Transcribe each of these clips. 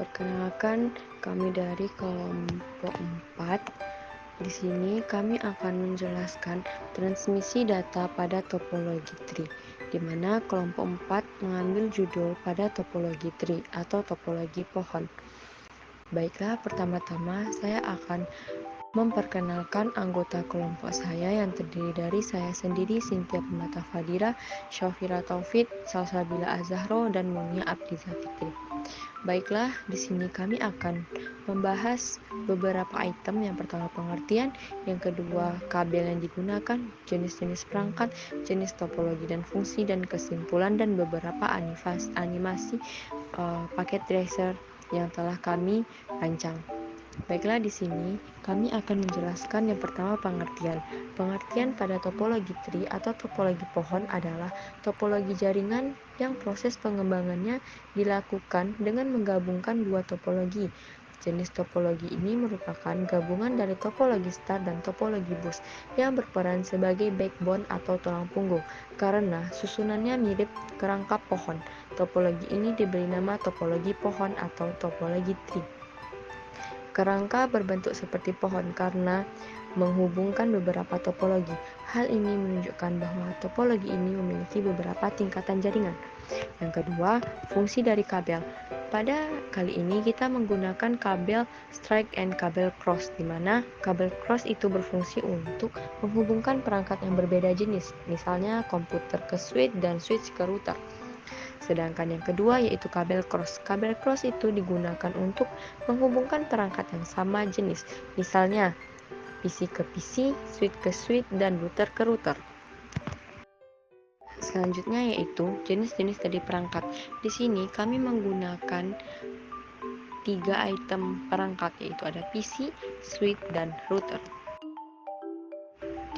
Perkenalkan, kami dari kelompok 4. Di sini kami akan menjelaskan transmisi data pada topologi tree, di mana kelompok 4 mengambil judul pada topologi tree atau topologi pohon. Baiklah, pertama-tama saya akan memperkenalkan anggota kelompok saya yang terdiri dari saya sendiri, Cynthia Permata Fadira, Syafira Taufik, Salsabila Azahro, dan Munia Abdiza Fikri. Baiklah, di sini kami akan membahas beberapa item. Yang pertama pengertian, yang kedua kabel yang digunakan, jenis-jenis perangkat, jenis topologi dan fungsi, dan kesimpulan dan beberapa animasi paket tracer yang telah kami rancang. Baiklah, di sini kami akan menjelaskan yang pertama pengertian. Pengertian pada topologi tree atau topologi pohon adalah topologi jaringan yang proses pengembangannya dilakukan dengan menggabungkan dua topologi. Jenis topologi ini merupakan gabungan dari topologi star dan topologi bus yang berperan sebagai backbone atau tulang punggung karena susunannya mirip kerangka pohon. Topologi ini diberi nama topologi pohon atau topologi tree. Kerangka berbentuk seperti pohon karena menghubungkan beberapa topologi. Hal ini menunjukkan bahwa topologi ini memiliki beberapa tingkatan jaringan. Yang kedua, fungsi dari kabel. Pada kali ini kita menggunakan kabel strike and kabel cross, di mana kabel cross itu berfungsi untuk menghubungkan perangkat yang berbeda jenis, misalnya komputer ke switch dan switch ke router. Sedangkan yang kedua yaitu kabel cross. Kabel cross itu digunakan untuk menghubungkan perangkat yang sama jenis, misalnya PC ke PC, switch ke switch, dan router ke router. Selanjutnya yaitu jenis-jenis dari perangkat. Di sini kami menggunakan 3 item perangkat, yaitu ada PC, switch, dan router.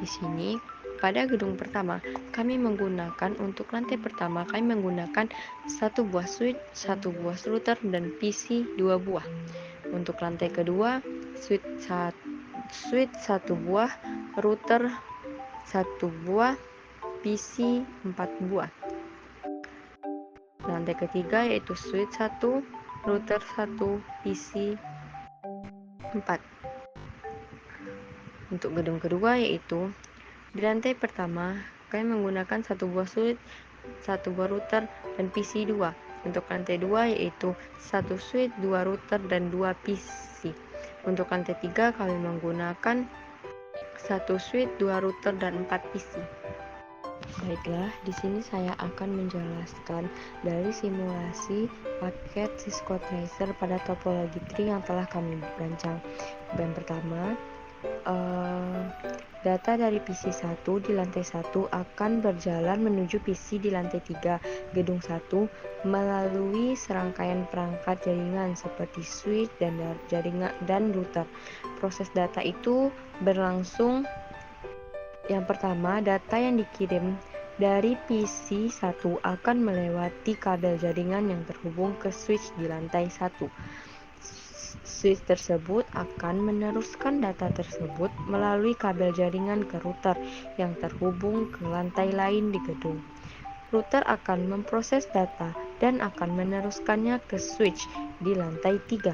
Di sini pada gedung pertama kami menggunakan untuk lantai pertama kami menggunakan 1 buah switch, 1 buah router, dan PC 2 buah. Untuk lantai kedua switch 1 buah, router 1 buah, PC 4 buah. Lantai ketiga yaitu switch 1, router 1, PC 4. Untuk gedung kedua yaitu di lantai pertama kami menggunakan 1 buah switch, 1 buah router, dan PC 2. Untuk lantai 2 yaitu 1 switch, 2 router, dan 2 PC. Untuk lantai 3 kami menggunakan 1 switch, 2 router, dan 4 PC. Baiklah, di sini saya akan menjelaskan dari simulasi paket Cisco Tracer pada topologi tree yang telah kami rancang. Yang pertama, data dari PC 1 di lantai 1 akan berjalan menuju PC di lantai 3 gedung 1 melalui serangkaian perangkat jaringan seperti switch dan jaringan dan router. Proses data itu berlangsung. Yang pertama, data yang dikirim dari PC 1 akan melewati kabel jaringan yang terhubung ke switch di lantai 1. Switch tersebut akan meneruskan data tersebut melalui kabel jaringan ke router yang terhubung ke lantai lain di gedung. Router akan memproses data dan akan meneruskannya ke switch di lantai 3.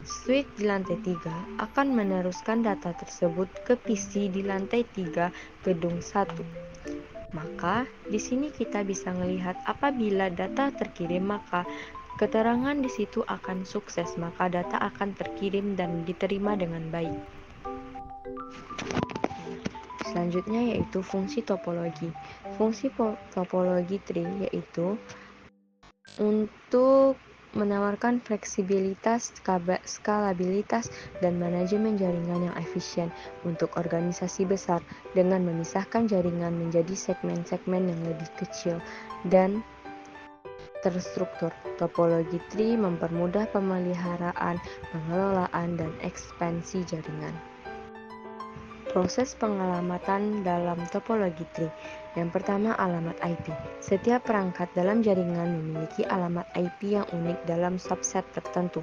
Switch di lantai 3 akan meneruskan data tersebut ke PC di lantai 3 gedung 1. Maka di sini kita bisa melihat apabila data terkirim maka keterangan di situ akan sukses, maka data akan terkirim dan diterima dengan baik. Selanjutnya yaitu fungsi topologi. Fungsi topologi tree yaitu untuk menawarkan fleksibilitas, skalabilitas, dan manajemen jaringan yang efisien untuk organisasi besar dengan memisahkan jaringan menjadi segmen-segmen yang lebih kecil dan terstruktur. Topologi tree mempermudah pemeliharaan, pengelolaan, dan ekspansi jaringan. Proses pengalamatan dalam topologi tree. Yang pertama, alamat IP. Setiap perangkat dalam jaringan memiliki alamat IP yang unik dalam subset tertentu.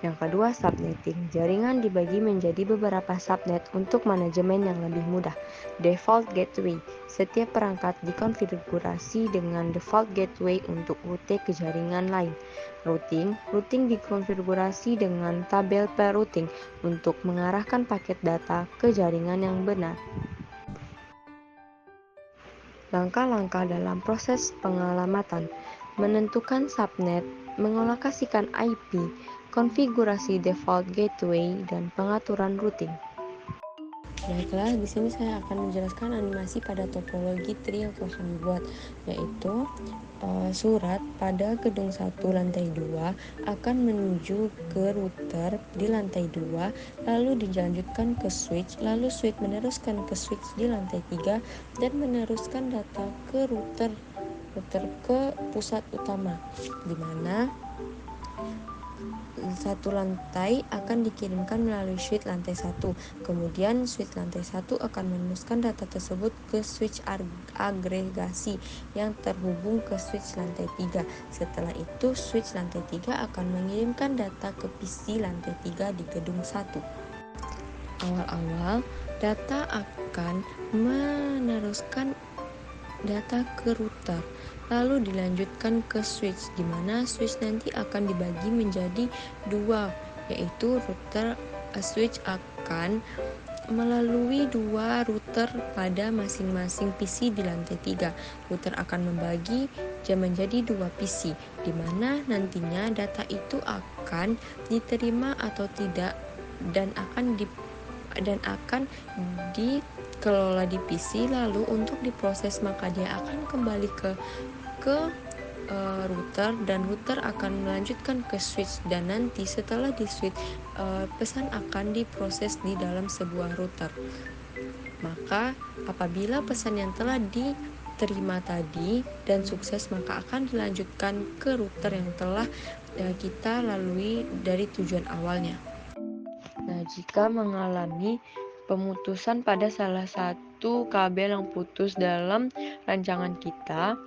Yang kedua, subnetting. Jaringan dibagi menjadi beberapa subnet untuk manajemen yang lebih mudah. Default gateway. Setiap perangkat dikonfigurasi dengan default gateway untuk rute ke jaringan lain. Routing. Routing dikonfigurasi dengan tabel per-routing untuk mengarahkan paket data ke jaringan yang benar. Langkah-langkah dalam proses pengalamatan. Menentukan subnet, mengalokasikan IP, konfigurasi default gateway, dan pengaturan routing. Baiklah, di sini saya akan menjelaskan animasi pada topologi tree yang telah kami buat, yaitu surat pada gedung 1 lantai 2 akan menuju ke router di lantai 2, lalu dilanjutkan ke switch, lalu switch meneruskan ke switch di lantai 3 dan meneruskan data ke router ke pusat utama, di mana satu lantai akan dikirimkan melalui switch lantai 1. Kemudian switch lantai 1 akan meneruskan data tersebut ke switch agregasi yang terhubung ke switch lantai 3. Setelah itu switch lantai 3 akan mengirimkan data ke PC lantai 3 di gedung 1. Awal-awal data akan meneruskan data ke router, lalu dilanjutkan ke switch, di mana switch nanti akan dibagi menjadi dua, yaitu switch akan melalui dua router pada masing-masing PC di lantai 3. Router akan membagi menjadi dua PC, di mana nantinya data itu akan diterima atau tidak dan akan dikelola di PC, lalu untuk diproses maka dia akan kembali ke router, dan router akan melanjutkan ke switch, dan nanti setelah di switch pesan akan diproses di dalam sebuah router. Maka apabila pesan yang telah diterima tadi dan sukses, maka akan dilanjutkan ke router yang telah kita lalui dari tujuan awalnya. Nah, jika mengalami pemutusan pada salah satu kabel yang putus dalam rancangan kita,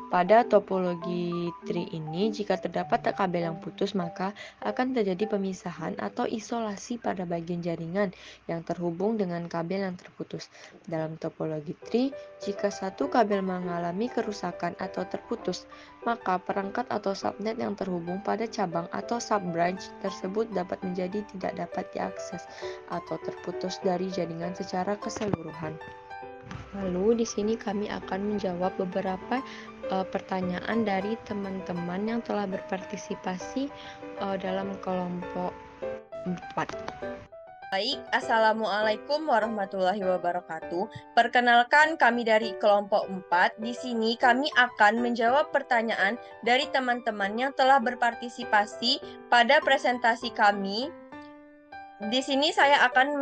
pada topologi tree ini, jika terdapat kabel yang putus, maka akan terjadi pemisahan atau isolasi pada bagian jaringan yang terhubung dengan kabel yang terputus. Dalam topologi tree, jika satu kabel mengalami kerusakan atau terputus, maka perangkat atau subnet yang terhubung pada cabang atau sub-branch tersebut dapat menjadi tidak dapat diakses atau terputus dari jaringan secara keseluruhan. Lalu di sini kami akan menjawab beberapa pertanyaan dari teman-teman yang telah berpartisipasi dalam kelompok 4. Baik, Assalamualaikum warahmatullahi wabarakatuh. Perkenalkan, kami dari kelompok 4. Di sini kami akan menjawab pertanyaan dari teman-teman yang telah berpartisipasi pada presentasi kami. Di sini saya akan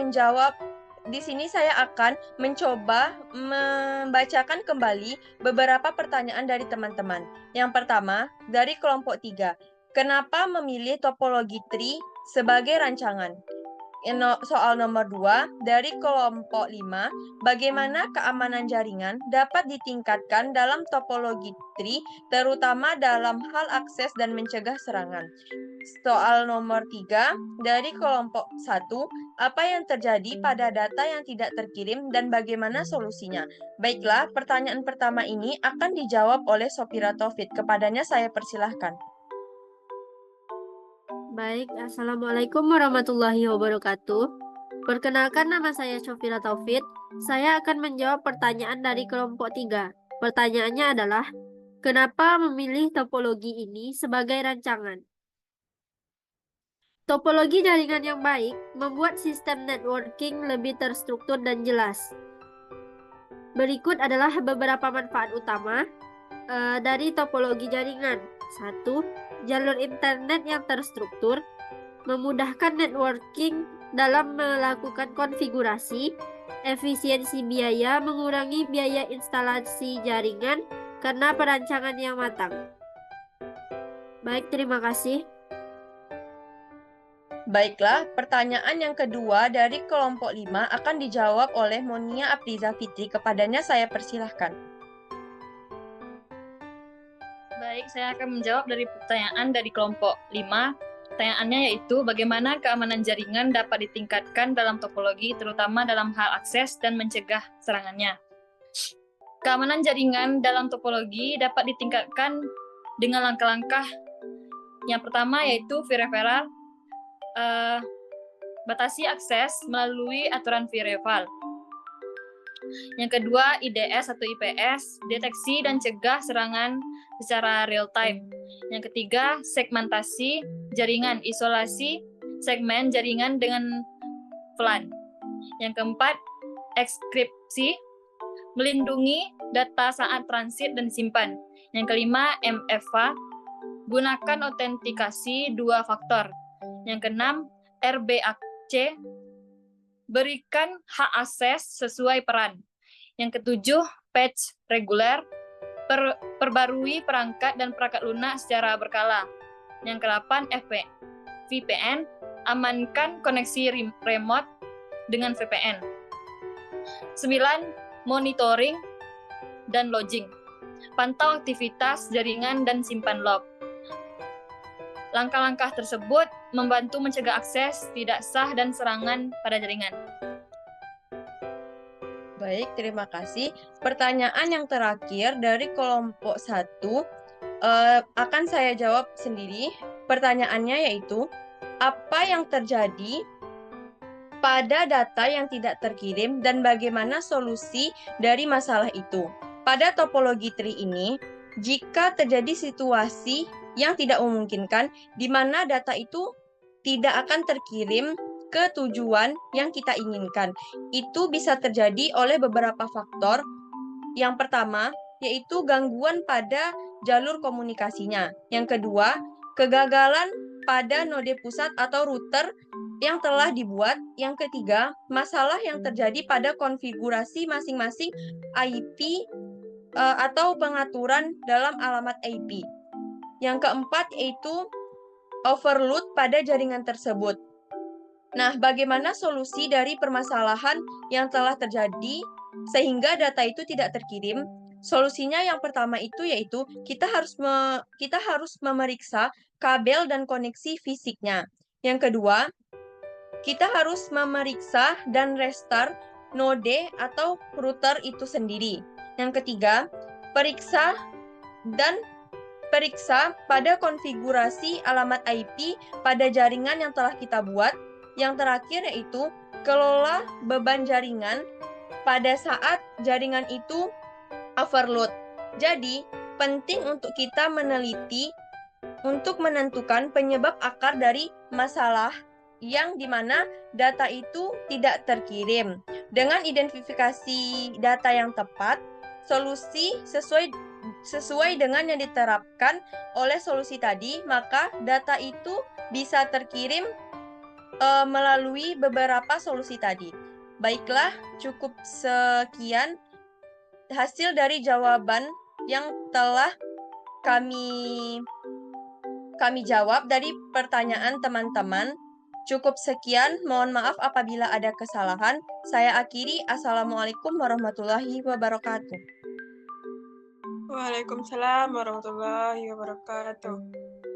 mencoba membacakan kembali beberapa pertanyaan dari teman-teman. Yang pertama, dari kelompok 3. Kenapa memilih topologi tree sebagai rancangan? Soal nomor 2, dari kelompok 5. Bagaimana keamanan jaringan dapat ditingkatkan dalam topologi tree, terutama dalam hal akses dan mencegah serangan? Soal nomor 3, dari kelompok 1. Apa yang terjadi pada data yang tidak terkirim dan bagaimana solusinya? Baiklah, pertanyaan pertama ini akan dijawab oleh Sofira Taufik. Kepadanya saya persilahkan. Baik, Assalamualaikum warahmatullahi wabarakatuh. Perkenalkan, nama saya Sofira Taufik. Saya akan menjawab pertanyaan dari kelompok 3. Pertanyaannya adalah, kenapa memilih topologi ini sebagai rancangan? Topologi jaringan yang baik membuat sistem networking lebih terstruktur dan jelas. Berikut adalah beberapa manfaat utama dari topologi jaringan. 1. Jalur internet yang terstruktur memudahkan networking dalam melakukan konfigurasi, efisiensi biaya, mengurangi biaya instalasi jaringan karena perancangan yang matang. Baik, terima kasih. Baiklah, pertanyaan yang kedua dari kelompok 5 akan dijawab oleh Monia Aptiza Fitri. Kepadanya saya persilahkan. Baik, saya akan menjawab dari pertanyaan dari kelompok 5. Pertanyaannya yaitu bagaimana keamanan jaringan dapat ditingkatkan dalam topologi, terutama dalam hal akses dan mencegah serangannya. Keamanan jaringan dalam topologi dapat ditingkatkan dengan langkah-langkah. Yang pertama yaitu VReferral, batasi akses melalui aturan VReferral. Yang kedua, IDS atau IPS, deteksi dan cegah serangan secara real time. Yang ketiga, segmentasi jaringan, isolasi segmen jaringan dengan VLAN. Yang keempat, ekskripsi, melindungi data saat transit dan simpan. Yang kelima, MFA, gunakan autentikasi 2 faktor. Yang keenam, RBAC, berikan hak akses sesuai peran. Yang ketujuh, patch reguler, perbarui perangkat dan perangkat lunak secara berkala. Yang kedelapan, VPN, amankan koneksi remote dengan VPN. 9. Monitoring dan logging, pantau aktivitas jaringan dan simpan log. Langkah-langkah tersebut membantu mencegah akses tidak sah dan serangan pada jaringan. Baik, terima kasih. Pertanyaan yang terakhir dari kelompok 1 akan saya jawab sendiri. Pertanyaannya yaitu, apa yang terjadi pada data yang tidak terkirim dan bagaimana solusi dari masalah itu? Pada topologi tree ini, jika terjadi situasi yang tidak memungkinkan di mana data itu tidak akan terkirim ke tujuan yang kita inginkan, itu bisa terjadi oleh beberapa faktor. Yang pertama, yaitu gangguan pada jalur komunikasinya. Yang kedua, kegagalan pada node pusat atau router yang telah dibuat. Yang ketiga, masalah yang terjadi pada konfigurasi masing-masing IP atau pengaturan dalam alamat IP. Yang keempat yaitu overload pada jaringan tersebut. Nah, bagaimana solusi dari permasalahan yang telah terjadi sehingga data itu tidak terkirim? Solusinya yang pertama itu yaitu kita harus memeriksa kabel dan koneksi fisiknya. Yang kedua, kita harus memeriksa dan restart node atau router itu sendiri. Yang ketiga, periksa pada konfigurasi alamat IP pada jaringan yang telah kita buat. Yang terakhir yaitu kelola beban jaringan pada saat jaringan itu overload. Jadi, penting untuk kita meneliti untuk menentukan penyebab akar dari masalah yang dimana data itu tidak terkirim. Dengan identifikasi data yang tepat, solusi sesuai dengan yang diterapkan oleh solusi tadi, maka data itu bisa terkirim melalui beberapa solusi tadi. Baiklah, cukup sekian hasil dari jawaban yang telah kami jawab dari pertanyaan teman-teman. Cukup sekian, mohon maaf apabila ada kesalahan. Saya akhiri, Assalamualaikum warahmatullahi wabarakatuh. Waalaikumsalam warahmatullahi wabarakatuh.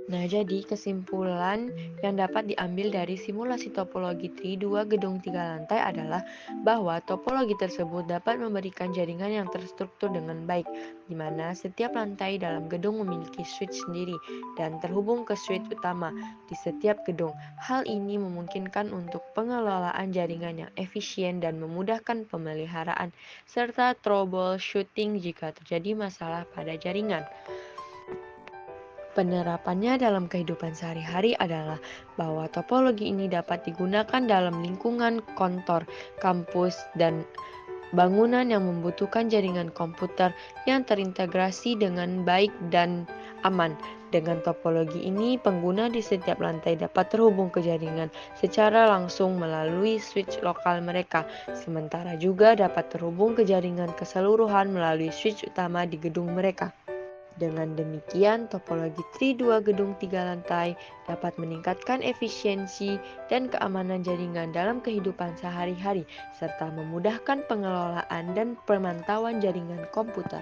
Nah, jadi kesimpulan yang dapat diambil dari simulasi topologi tree 2 gedung 3 lantai adalah bahwa topologi tersebut dapat memberikan jaringan yang terstruktur dengan baik, di mana setiap lantai dalam gedung memiliki switch sendiri dan terhubung ke switch utama di setiap gedung. Hal ini memungkinkan untuk pengelolaan jaringan yang efisien dan memudahkan pemeliharaan, serta troubleshooting jika terjadi masalah pada jaringan. Penerapannya dalam kehidupan sehari-hari adalah bahwa topologi ini dapat digunakan dalam lingkungan kantor, kampus, dan bangunan yang membutuhkan jaringan komputer yang terintegrasi dengan baik dan aman. Dengan topologi ini, pengguna di setiap lantai dapat terhubung ke jaringan secara langsung melalui switch lokal mereka, sementara juga dapat terhubung ke jaringan keseluruhan melalui switch utama di gedung mereka. Dengan demikian, topologi tree 2 gedung 3 lantai dapat meningkatkan efisiensi dan keamanan jaringan dalam kehidupan sehari-hari, serta memudahkan pengelolaan dan pemantauan jaringan komputer.